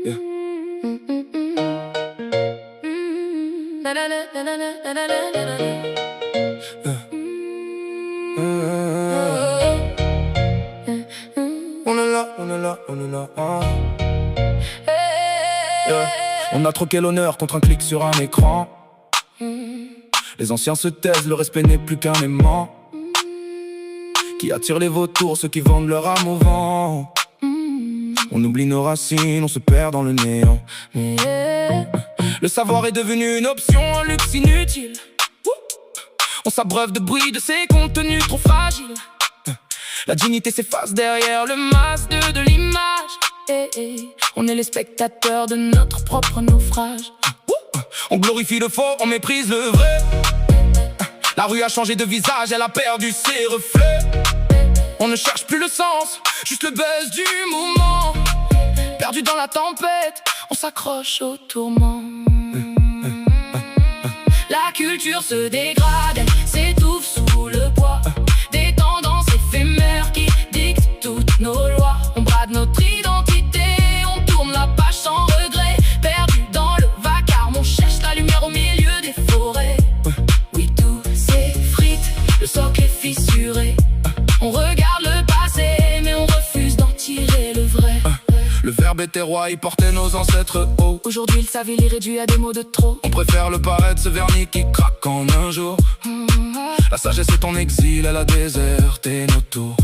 Yeah. On est là, on est là, on est là. Yeah. On a troqué l'honneur contre un clic sur un écran. Les anciens se taisent, le respect n'est plus qu'un aimant qui attire les vautours, ceux qui vendent leur âme au vent. On oublie nos racines, on se perd dans le néant. Le savoir est devenu une option, un luxe inutile. On s'abreuve de bruit, de ces contenus trop fragiles. La dignité s'efface derrière le masque de l'image. On est les spectateurs de notre propre naufrage. On glorifie le faux, on méprise le vrai. La rue a changé de visage, elle a perdu ses reflets. On ne cherche plus le sens, juste le buzz du moment. Perdu dans la tempête, on s'accroche au tourment. La culture se dégrade, elle s'étouffe sous le poids des tendances éphémères qui dictent toutes nos lois. On brade notre identité, on tourne la page sans regret. Perdu dans le vacarme, on cherche la lumière au milieu des forêts. Oui, tout s'effrite, le socle est fissuré. On regarde le passé, mais on refuse d'en tirer le vrai. Le verbe était roi, il portait nos ancêtres hauts. Aujourd'hui il s'avile, il réduit à des mots de trop. On préfère le paraître, ce vernis qui craque en un jour. La sagesse est en exil, elle a déserté nos tours.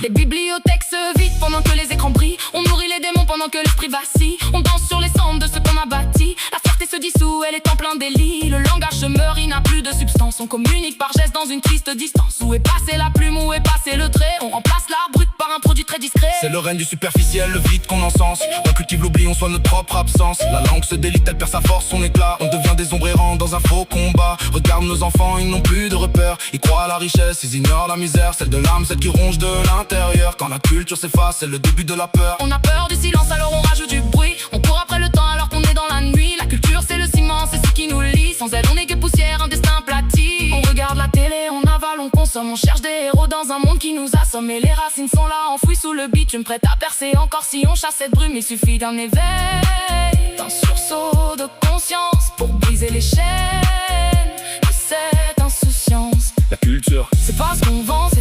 Les bibliothèques se vident pendant que les écrans brillent. On nourrit les démons pendant que l'esprit vacille. On danse sur les cendres de ce qu'on a bâti. La fierté se dissout, elle est en plein délit. Le langage se meurt, il n'a plus de substance. On communique par gestes dans une triste distance. Où est passée la plume, où est passé le trait? On remplace l'art brut par un produit très discret. C'est le règne du superficiel, le vide qu'on encense. On cultive l'oubli, on soigne notre propre absence. La langue se délite, elle perd sa force, son éclat. On devient des ombres errantes dans un faux combat. Regarde nos enfants, ils n'ont plus de repères. Ils croient à la richesse, ils ignorent la misère. Celle de l'âme, celle qui ronge de l'intérieur. Quand la culture s'efface, c'est le début de la peur. On a peur du silence, alors on rajoute du bruit. On court après le temps alors qu'on est dans la nuit. La culture c'est le ciment, c'est ce qui nous lie. Sans elle on est que poussière, un destin aplati. On regarde la télé, on avale, on consomme. On cherche des héros dans un monde qui nous assomme. Et les racines sont là, enfouies sous le bitume, prêtes à percer. Encore si on chasse cette brume, il suffit d'un éveil, d'un sursaut de conscience pour briser les chaînes de cette insouciance. La culture, c'est pas ce qu'on vend, c'est